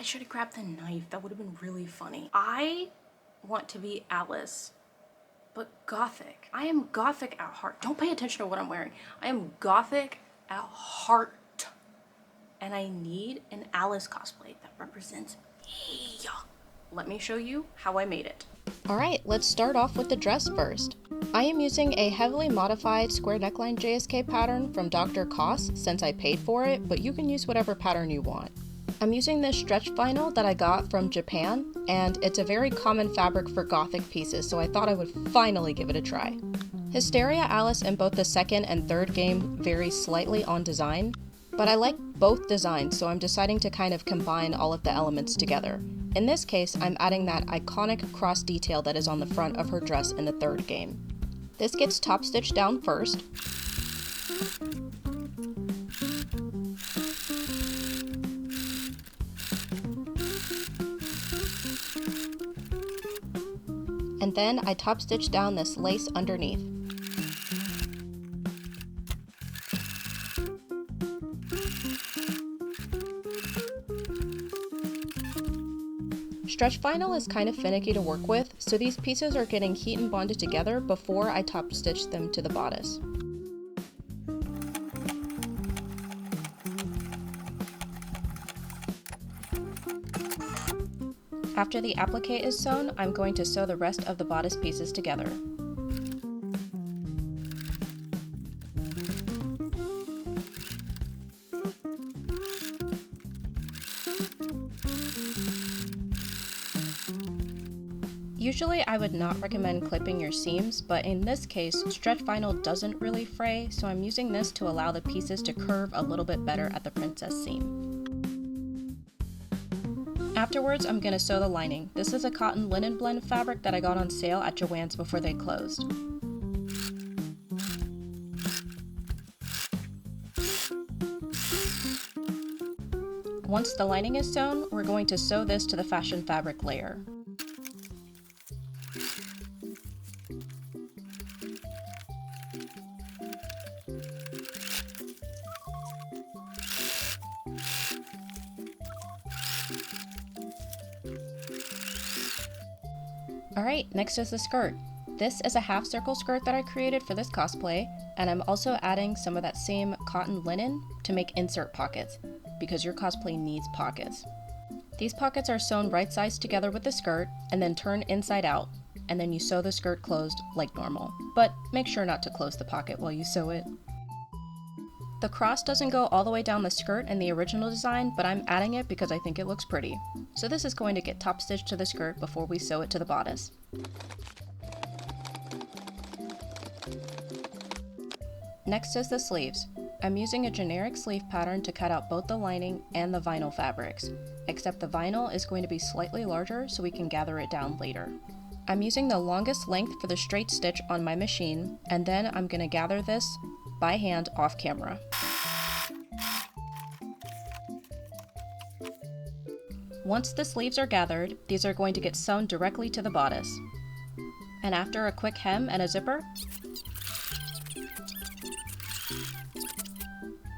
I should have grabbed the knife. That would have been really funny. I want to be Alice, but Gothic. I am Gothic at heart. Don't pay attention to what I'm wearing. I am Gothic at heart. And I need an Alice cosplay that represents me. Let me show you how I made it. Alright, let's start off with the dress first. I am using a heavily modified square neckline JSK pattern from Dr. Cos since I paid for it, but you can use whatever pattern you want. I'm using this stretch vinyl that I got from Japan, and it's a very common fabric for Gothic pieces, so I thought I would finally give it a try. Hysteria Alice in both the second and third game vary slightly on design, but I like both designs, so I'm deciding to kind of combine all of the elements together. In this case, I'm adding that iconic cross detail that is on the front of her dress in the third game. This gets top stitched down first. And then I top stitch down this lace underneath. Stretch vinyl is kind of finicky to work with, so these pieces are getting heat and bonded together before I top stitch them to the bodice. After the applique is sewn, I'm going to sew the rest of the bodice pieces together. Usually I would not recommend clipping your seams, but in this case, stretch vinyl doesn't really fray, so I'm using this to allow the pieces to curve a little bit better at the princess seam. Afterwards, I'm going to sew the lining. This is a cotton linen blend fabric that I got on sale at Joann's before they closed. Once the lining is sewn, we're going to sew this to the fashion fabric layer. Alright, next is the skirt. This is a half circle skirt that I created for this cosplay, and I'm also adding some of that same cotton linen to make insert pockets, because your cosplay needs pockets. These pockets are sewn right sides together with the skirt, and then turn inside out, and then you sew the skirt closed like normal, but make sure not to close the pocket while you sew it. The cross doesn't go all the way down the skirt in the original design, but I'm adding it because I think it looks pretty. So this is going to get top stitched to the skirt before we sew it to the bodice. Next is the sleeves. I'm using a generic sleeve pattern to cut out both the lining and the vinyl fabrics, except the vinyl is going to be slightly larger so we can gather it down later. I'm using the longest length for the straight stitch on my machine, and then I'm going to gather this by hand off camera. Once the sleeves are gathered, these are going to get sewn directly to the bodice. And after a quick hem and a zipper,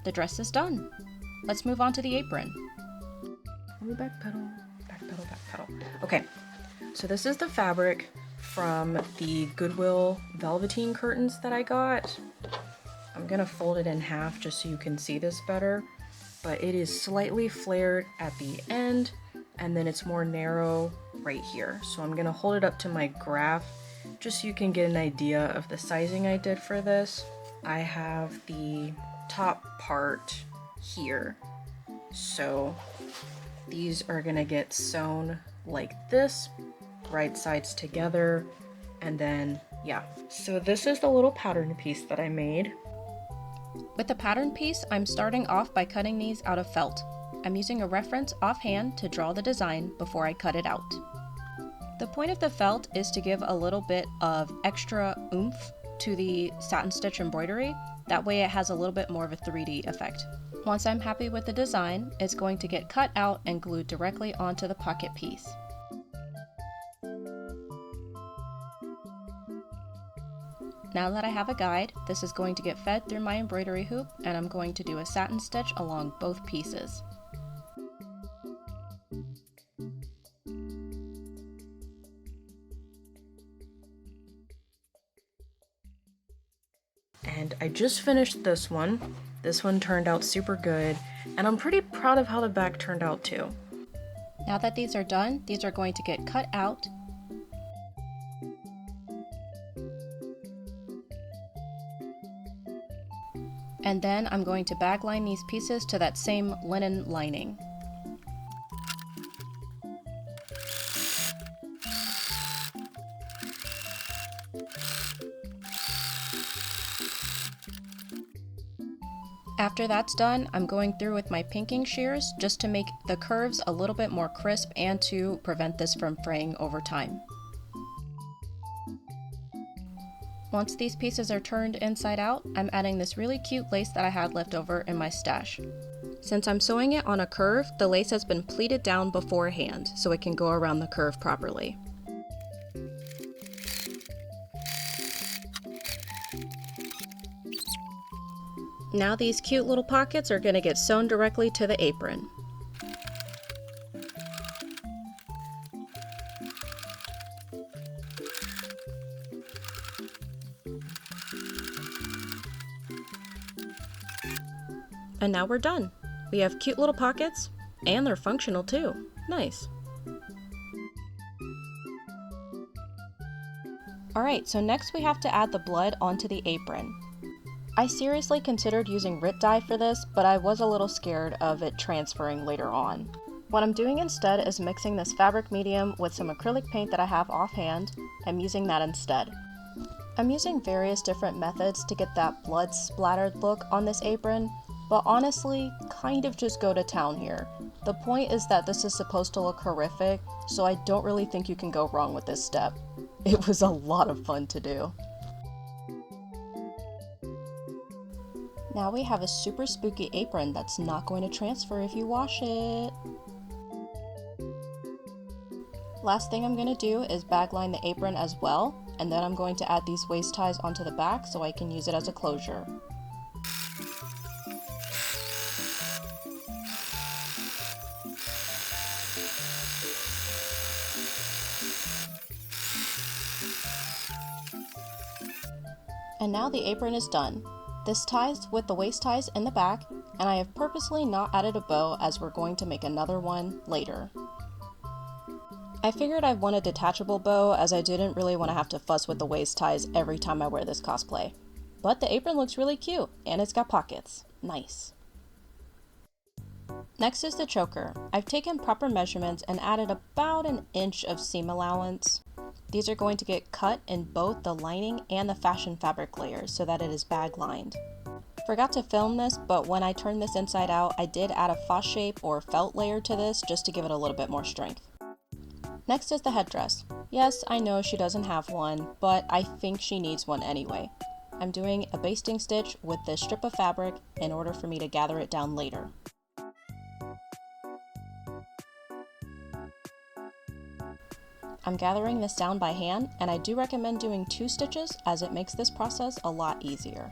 the dress is done. Let's move on to the apron. Backpedal, backpedal, backpedal. Okay, so this is the fabric from the Goodwill velveteen curtains that I got. I'm gonna fold it in half just so you can see this better, but it is slightly flared at the end, and then it's more narrow right here. So I'm gonna hold it up to my graph just so you can get an idea of the sizing I did for this. I have the top part here, so these are gonna get sewn like this, right sides together, and then yeah. So this is the little pattern piece that I made. With the pattern piece, I'm starting off by cutting these out of felt. I'm using a reference offhand to draw the design before I cut it out. The point of the felt is to give a little bit of extra oomph to the satin stitch embroidery. That way it has a little bit more of a 3D effect. Once I'm happy with the design, it's going to get cut out and glued directly onto the pocket piece. Now that I have a guide, this is going to get fed through my embroidery hoop, and I'm going to do a satin stitch along both pieces. And I just finished this one. This one turned out super good, and I'm pretty proud of how the back turned out too. Now that these are done, these are going to get cut out. And then I'm going to bagline these pieces to that same linen lining. After that's done, I'm going through with my pinking shears just to make the curves a little bit more crisp and to prevent this from fraying over time. Once these pieces are turned inside out, I'm adding this really cute lace that I had left over in my stash. Since I'm sewing it on a curve, the lace has been pleated down beforehand so it can go around the curve properly. Now these cute little pockets are going to get sewn directly to the apron. And now we're done. We have cute little pockets, and they're functional too. Nice. Alright, so next we have to add the blood onto the apron. I seriously considered using RIT dye for this, but I was a little scared of it transferring later on. What I'm doing instead is mixing this fabric medium with some acrylic paint that I have offhand. I'm using that instead. I'm using various different methods to get that blood splattered look on this apron, but honestly, kind of just go to town here. The point is that this is supposed to look horrific, so I don't really think you can go wrong with this step. It was a lot of fun to do. Now we have a super spooky apron that's not going to transfer if you wash it. Last thing I'm going to do is bagline the apron as well, and then I'm going to add these waist ties onto the back so I can use it as a closure. And now the apron is done. This ties with the waist ties in the back, and I have purposely not added a bow as we're going to make another one later. I figured I'd want a detachable bow as I didn't really want to have to fuss with the waist ties every time I wear this cosplay. But the apron looks really cute, and it's got pockets. Nice. Next is the choker. I've taken proper measurements and added about an inch of seam allowance. These are going to get cut in both the lining and the fashion fabric layers so that it is bag lined. Forgot to film this, but when I turned this inside out, I did add a faux shape or felt layer to this just to give it a little bit more strength. Next is the headdress. Yes, I know she doesn't have one, but I think she needs one anyway. I'm doing a basting stitch with this strip of fabric in order for me to gather it down later. I'm gathering this down by hand, and I do recommend doing 2 stitches as it makes this process a lot easier.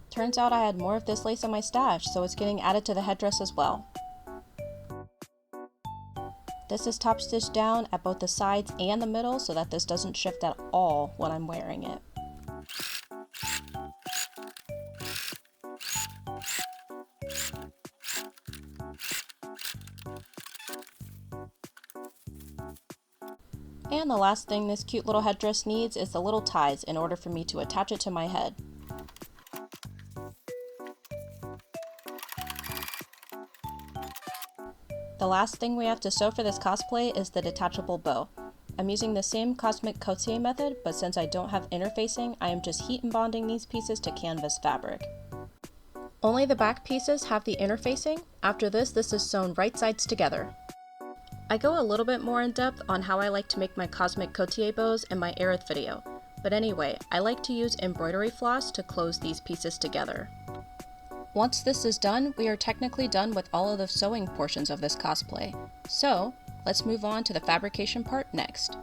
Turns out I had more of this lace in my stash, so it's getting added to the headdress as well. This is top stitched down at both the sides and the middle so that this doesn't shift at all when I'm wearing it. And the last thing this cute little headdress needs is the little ties in order for me to attach it to my head. The last thing we have to sew for this cosplay is the detachable bow. I'm using the same cosmic coutier method, but since I don't have interfacing, I am just heat and bonding these pieces to canvas fabric. Only the back pieces have the interfacing. After this is sewn right sides together. I go a little bit more in depth on how I like to make my cosmic coutier bows in my Aerith video, but anyway, I like to use embroidery floss to close these pieces together. Once this is done, we are technically done with all of the sewing portions of this cosplay. So, let's move on to the fabrication part next.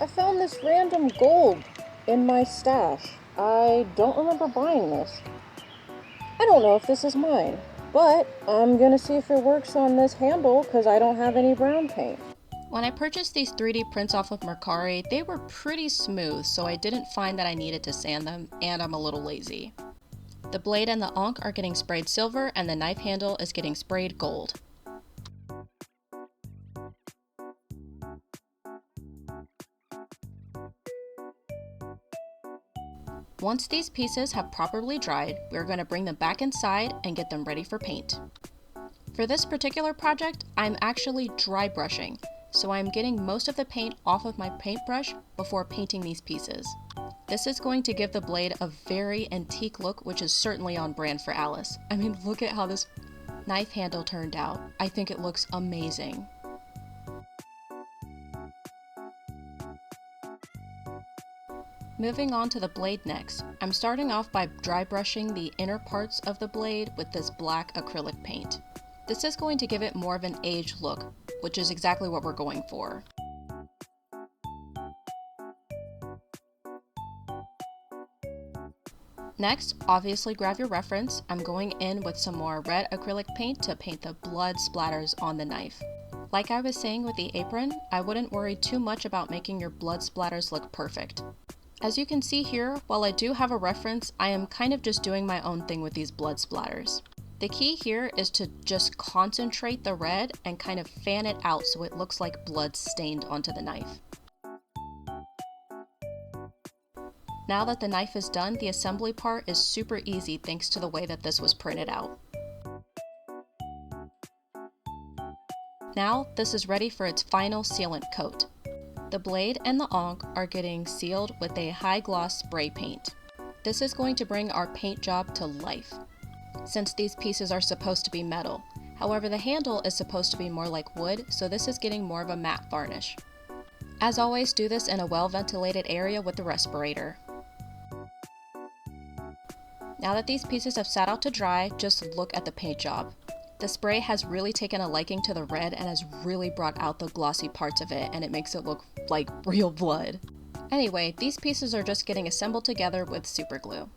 I found this random gold in my stash. I don't remember buying this. I don't know if this is mine, But I'm gonna see if it works on this handle because I don't have any brown paint. When I purchased these 3D prints off of Mercari, they were pretty smooth, so I didn't find that I needed to sand them, and I'm a little lazy. The blade and the ankh are getting sprayed silver, and the knife handle is getting sprayed gold. Once these pieces have properly dried, we're going to bring them back inside and get them ready for paint. For this particular project, I'm actually dry brushing, so I'm getting most of the paint off of my paintbrush before painting these pieces. This is going to give the blade a very antique look, which is certainly on brand for Alice. I mean, look at how this knife handle turned out. I think it looks amazing. Moving on to the blade next, I'm starting off by dry brushing the inner parts of the blade with this black acrylic paint. This is going to give it more of an aged look, which is exactly what we're going for. Next, obviously grab your reference. I'm going in with some more red acrylic paint to paint the blood splatters on the knife. Like I was saying with the apron, I wouldn't worry too much about making your blood splatters look perfect. As you can see here, while I do have a reference, I am kind of just doing my own thing with these blood splatters. The key here is to just concentrate the red and kind of fan it out so it looks like blood stained onto the knife. Now that the knife is done, the assembly part is super easy thanks to the way that this was printed out. Now, this is ready for its final sealant coat. The blade and the ankh are getting sealed with a high gloss spray paint. This is going to bring our paint job to life, since these pieces are supposed to be metal. However, the handle is supposed to be more like wood, so this is getting more of a matte varnish. As always, do this in a well-ventilated area with the respirator. Now that these pieces have sat out to dry, just look at the paint job. The spray has really taken a liking to the red and has really brought out the glossy parts of it, and it makes it look like real blood. Anyway, these pieces are just getting assembled together with super glue.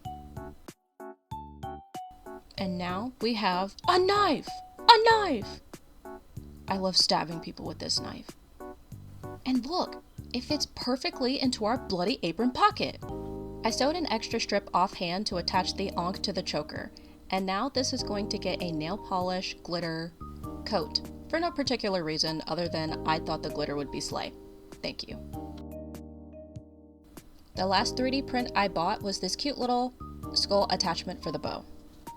And now we have a knife! A knife! I love stabbing people with this knife. And look, it fits perfectly into our bloody apron pocket. I sewed an extra strip offhand to attach the ankh to the choker. And now this is going to get a nail polish glitter coat, for no particular reason other than I thought the glitter would be slay. Thank you. The last 3D print I bought was this cute little skull attachment for the bow.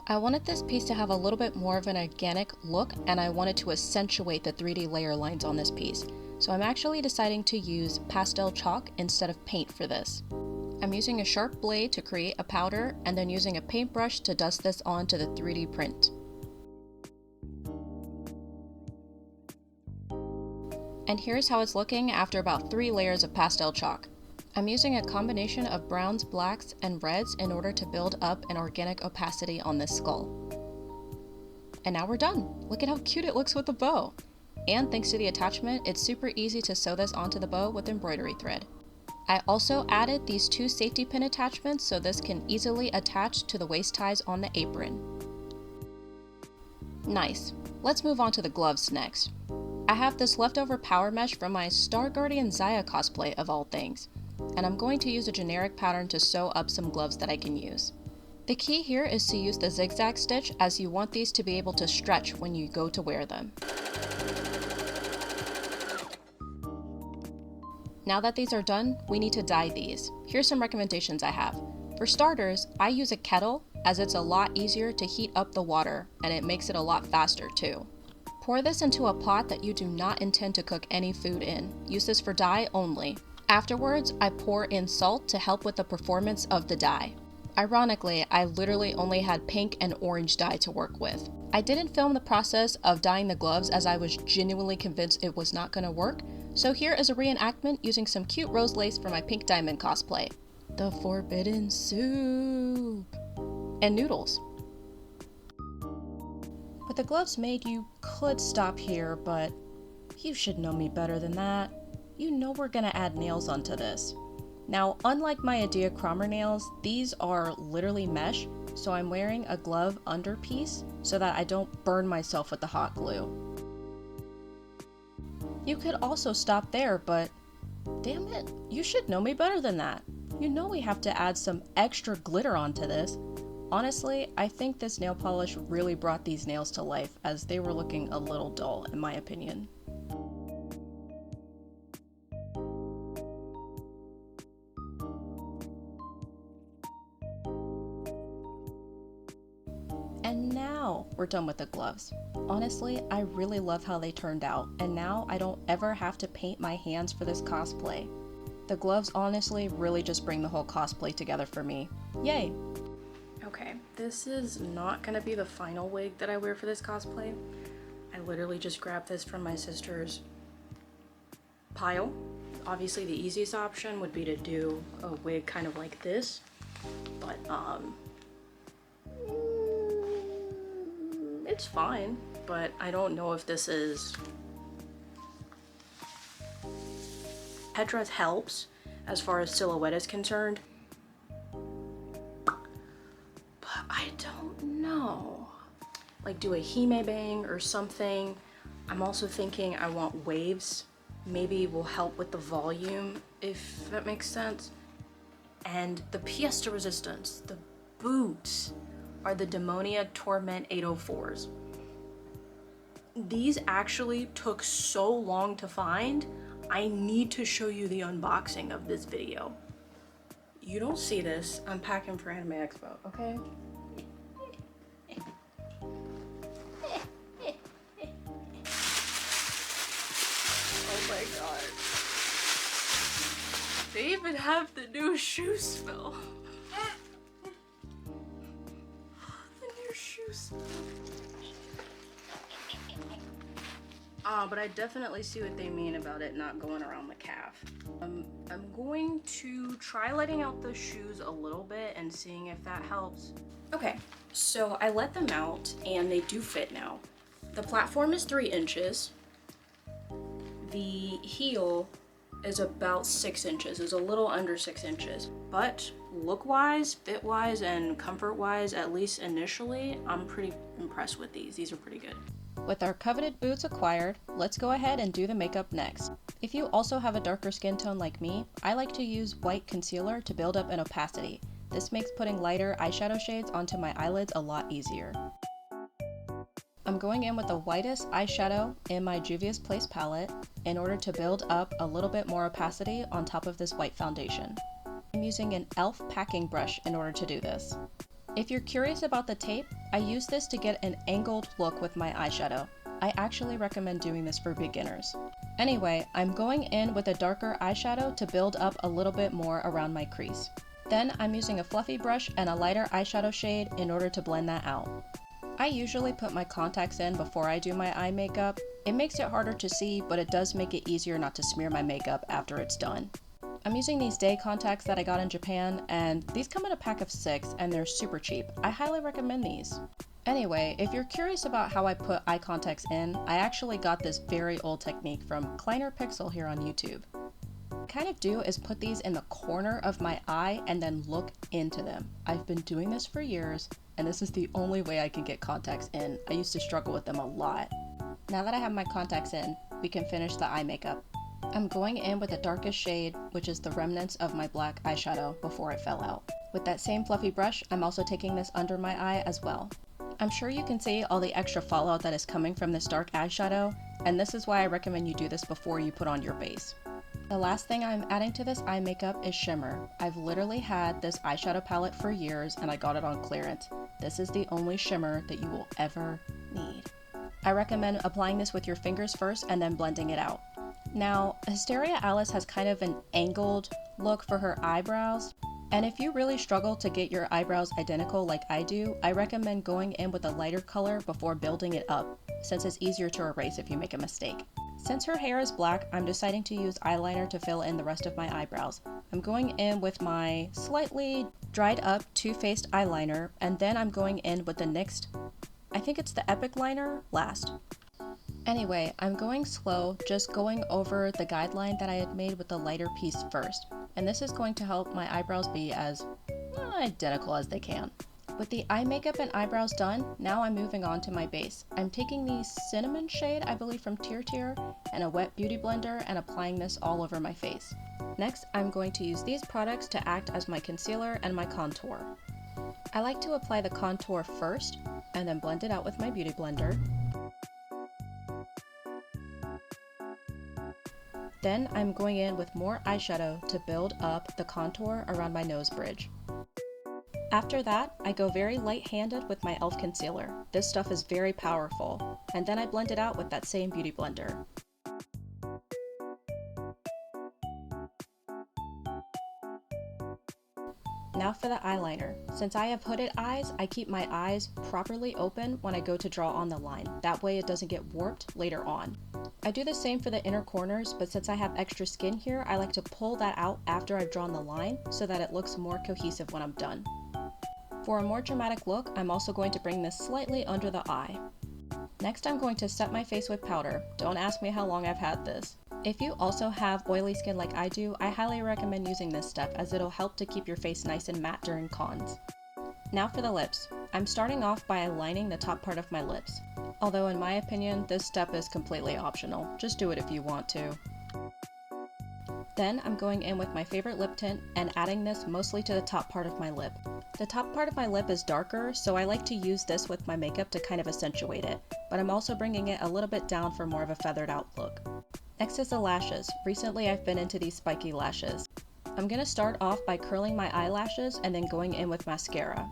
I wanted this piece to have a little bit more of an organic look, and I wanted to accentuate the 3D layer lines on this piece. So I'm actually deciding to use pastel chalk instead of paint for this. I'm using a sharp blade to create a powder and then using a paintbrush to dust this onto the 3D print. And here's how it's looking after about 3 layers of pastel chalk. I'm using a combination of browns, blacks, and reds in order to build up an organic opacity on this skull. And now we're done! Look at how cute it looks with the bow! And thanks to the attachment, it's super easy to sew this onto the bow with embroidery thread. I also added these 2 safety pin attachments so this can easily attach to the waist ties on the apron. Nice. Let's move on to the gloves next. I have this leftover power mesh from my Star Guardian Zaya cosplay of all things, and I'm going to use a generic pattern to sew up some gloves that I can use. The key here is to use the zigzag stitch, as you want these to be able to stretch when you go to wear them. Now that these are done, we need to dye these. Here's some recommendations I have. For starters, I use a kettle, as it's a lot easier to heat up the water, and it makes it a lot faster too. Pour this into a pot that you do not intend to cook any food in. Use this for dye only. Afterwards, I pour in salt to help with the performance of the dye. Ironically, I literally only had pink and orange dye to work with. I didn't film the process of dyeing the gloves as I was genuinely convinced it was not going to work, so here is a reenactment using some cute rose lace for my pink diamond cosplay. The forbidden soup! And noodles. With the gloves made, you could stop here, but you should know me better than that. You know we're gonna add nails onto this. Now, unlike my Adia Cromer nails, these are literally mesh, so I'm wearing a glove underpiece so that I don't burn myself with the hot glue. You could also stop there, but damn it, you should know me better than that. You know we have to add some extra glitter onto this. Honestly, I think this nail polish really brought these nails to life, as they were looking a little dull in my opinion. And now we're done with the gloves. Honestly, I really love how they turned out, and now I don't ever have to paint my hands for this cosplay. The gloves honestly really just bring the whole cosplay together for me. Yay! Okay, this is not gonna be the final wig that I wear for this cosplay. I literally just grabbed this from my sister's pile. Obviously the easiest option would be to do a wig kind of like this, but it's fine, but I don't know if this is... Headdress helps as far as silhouette is concerned, but I don't know. Like do a hime bang or something. I'm also thinking I want waves. Maybe will help with the volume, if that makes sense. And the pièce de resistance, the boots, are the Demonia Torment 804s. These actually took so long to find. I need to show you the unboxing of this video. You don't see this. I'm packing for Anime Expo, okay? Oh my god. They even have the new shoe smell. The new shoe smell. But I definitely see what they mean about it not going around the calf. I'm going to try letting out the shoes a little bit and seeing if that helps. Okay, so I let them out and they do fit now. The platform is 3 inches. The heel is about 6 inches, is a little under 6 inches. But look-wise, fit-wise, and comfort-wise, at least initially, I'm pretty impressed with these. These are pretty good. With our coveted boots acquired, let's go ahead and do the makeup next. If you also have a darker skin tone like me, I like to use white concealer to build up an opacity. This makes putting lighter eyeshadow shades onto my eyelids a lot easier. I'm going in with the whitest eyeshadow in my Juvia's Place palette in order to build up a little bit more opacity on top of this white foundation. I'm using an e.l.f. packing brush in order to do this. If you're curious about the tape, I use this to get an angled look with my eyeshadow. I actually recommend doing this for beginners. Anyway, I'm going in with a darker eyeshadow to build up a little bit more around my crease. Then I'm using a fluffy brush and a lighter eyeshadow shade in order to blend that out. I usually put my contacts in before I do my eye makeup. It makes it harder to see, but it does make it easier not to smear my makeup after it's done. I'm using these day contacts that I got in Japan, and these come in a pack of 6 and they're super cheap. I highly recommend these. Anyway, if you're curious about how I put eye contacts in, I actually got this very old technique from Kleiner Pixel here on YouTube. What I kind of do is put these in the corner of my eye and then look into them. I've been doing this for years, and this is the only way I can get contacts in. I used to struggle with them a lot. Now that I have my contacts in, we can finish the eye makeup. I'm going in with the darkest shade, which is the remnants of my black eyeshadow before it fell out. With that same fluffy brush, I'm also taking this under my eye as well. I'm sure you can see all the extra fallout that is coming from this dark eyeshadow, and this is why I recommend you do this before you put on your base. The last thing I'm adding to this eye makeup is shimmer. I've literally had this eyeshadow palette for years and I got it on clearance. This is the only shimmer that you will ever need. I recommend applying this with your fingers first and then blending it out. Now, Hysteria Alice has kind of an angled look for her eyebrows, and if you really struggle to get your eyebrows identical like I do, I recommend going in with a lighter color before building it up, since it's easier to erase if you make a mistake. Since her hair is black, I'm deciding to use eyeliner to fill in the rest of my eyebrows. I'm going in with my slightly dried up Too Faced eyeliner, and then I'm going in with the NYX, I think it's the Epic liner, last. Anyway, I'm going slow, just going over the guideline that I had made with the lighter piece first, and this is going to help my eyebrows be as identical as they can. With the eye makeup and eyebrows done, now I'm moving on to my base. I'm taking the cinnamon shade, I believe from Tier, and a wet beauty blender and applying this all over my face. Next, I'm going to use these products to act as my concealer and my contour. I like to apply the contour first, and then blend it out with my beauty blender. Then I'm going in with more eyeshadow to build up the contour around my nose bridge. After that, I go very light-handed with my e.l.f. concealer. This stuff is very powerful. And then I blend it out with that same beauty blender. Now for the eyeliner. Since I have hooded eyes, I keep my eyes properly open when I go to draw on the line. That way it doesn't get warped later on. I do the same for the inner corners, but since I have extra skin here, I like to pull that out after I've drawn the line so that it looks more cohesive when I'm done. For a more dramatic look, I'm also going to bring this slightly under the eye. Next, I'm going to set my face with powder. Don't ask me how long I've had this. If you also have oily skin like I do, I highly recommend using this step as it'll help to keep your face nice and matte during cons. Now for the lips. I'm starting off by aligning the top part of my lips. Although in my opinion, this step is completely optional. Just do it if you want to. Then I'm going in with my favorite lip tint and adding this mostly to the top part of my lip. The top part of my lip is darker, so I like to use this with my makeup to kind of accentuate it, but I'm also bringing it a little bit down for more of a feathered out look. Next is the lashes. Recently I've been into these spiky lashes. I'm going to start off by curling my eyelashes and then going in with mascara.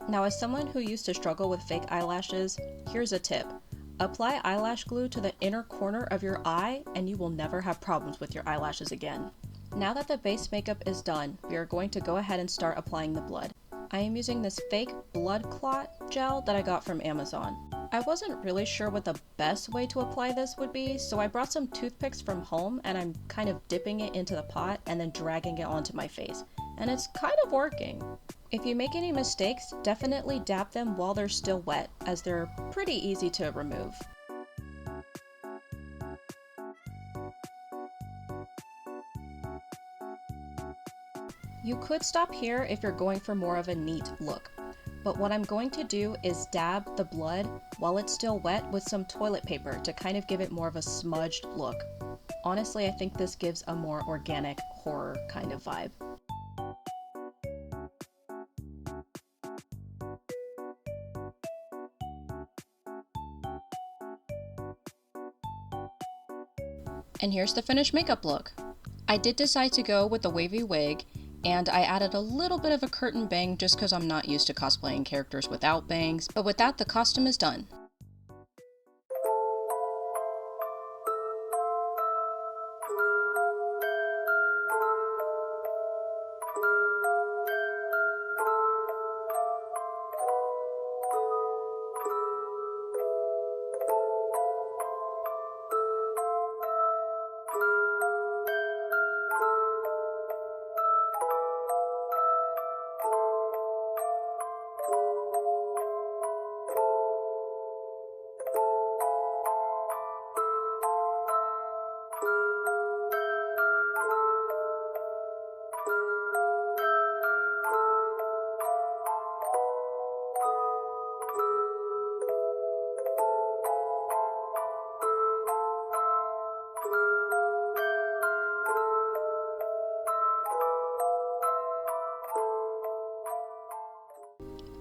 Now as someone who used to struggle with fake eyelashes, here's a tip. Apply eyelash glue to the inner corner of your eye and you will never have problems with your eyelashes again. Now that the base makeup is done, we are going to go ahead and start applying the blood. I am using this fake blood clot gel that I got from Amazon. I wasn't really sure what the best way to apply this would be, so I brought some toothpicks from home and I'm kind of dipping it into the pot and then dragging it onto my face. And it's kind of working. If you make any mistakes, definitely dab them while they're still wet, as they're pretty easy to remove. You could stop here if you're going for more of a neat look, but what I'm going to do is dab the blood while it's still wet with some toilet paper to kind of give it more of a smudged look. Honestly, I think this gives a more organic horror kind of vibe. And here's the finished makeup look. I did decide to go with the wavy wig, and I added a little bit of a curtain bang just because I'm not used to cosplaying characters without bangs, but with that the costume is done.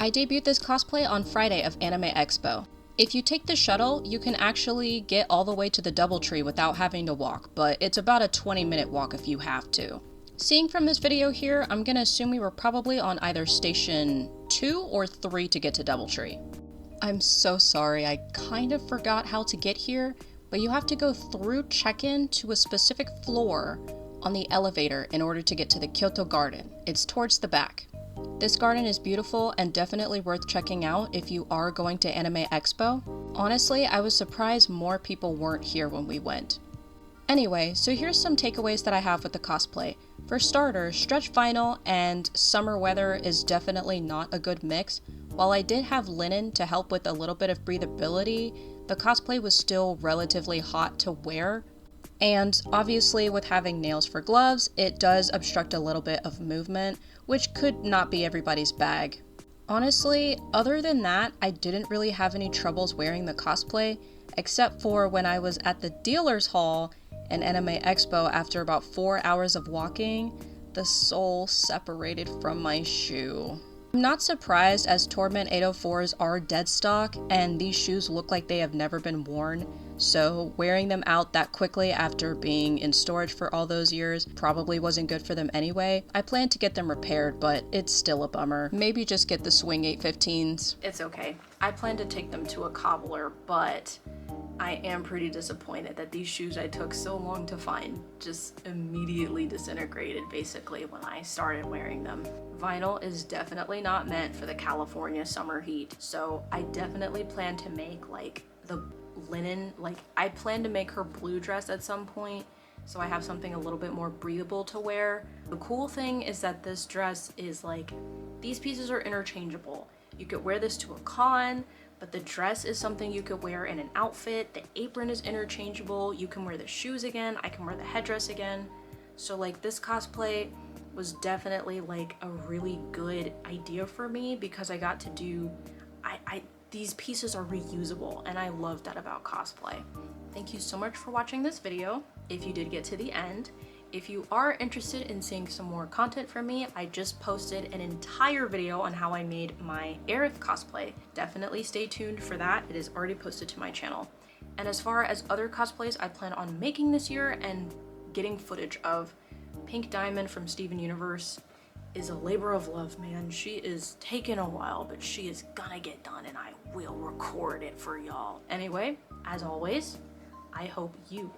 I debuted this cosplay on Friday of Anime Expo. If you take the shuttle, you can actually get all the way to the DoubleTree without having to walk, but it's about a 20-minute walk if you have to. Seeing from this video here, I'm gonna assume we were probably on either station 2 or 3 to get to DoubleTree. I'm so sorry, I kind of forgot how to get here, but you have to go through check-in to a specific floor on the elevator in order to get to the Kyoto Garden. It's towards the back. This garden is beautiful and definitely worth checking out if you are going to Anime Expo. Honestly, I was surprised more people weren't here when we went. Anyway, so here's some takeaways that I have with the cosplay. For starters, stretch vinyl and summer weather is definitely not a good mix. While I did have linen to help with a little bit of breathability, the cosplay was still relatively hot to wear. And obviously with having nails for gloves, it does obstruct a little bit of movement, which could not be everybody's bag. Honestly, other than that, I didn't really have any troubles wearing the cosplay, except for when I was at the dealer's hall in Anime Expo after about 4 hours of walking, the sole separated from my shoe. I'm not surprised as Torment 804s are dead stock and these shoes look like they have never been worn, so wearing them out that quickly after being in storage for all those years probably wasn't good for them anyway. I plan to get them repaired, but it's still a bummer. Maybe just get the Swing 815s. It's okay. I plan to take them to a cobbler, but I am pretty disappointed that these shoes I took so long to find just immediately disintegrated basically when I started wearing them. Vinyl is definitely not meant for the California summer heat, so I definitely plan to make like the linen, like I plan to make her blue dress at some point, so I have something a little bit more breathable to wear. The cool thing is that this dress is like, these pieces are interchangeable. You could wear this to a con, but the dress is something you could wear in an outfit. The apron is interchangeable. You can wear the shoes again. I can wear the headdress again. So like this cosplay was definitely like a really good idea for me because I got to do, these pieces are reusable and I love that about cosplay. Thank you so much for watching this video. If you did get to the end, if you are interested in seeing some more content from me, I just posted an entire video on how I made my Aerith cosplay. Definitely stay tuned for that. It is already posted to my channel. And as far as other cosplays I plan on making this year and getting footage of, Pink Diamond from Steven Universe is a labor of love, man. She is taking a while, but she is gonna get done and I will record it for y'all. Anyway, as always, I hope you,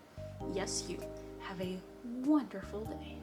yes you, have a wonderful day.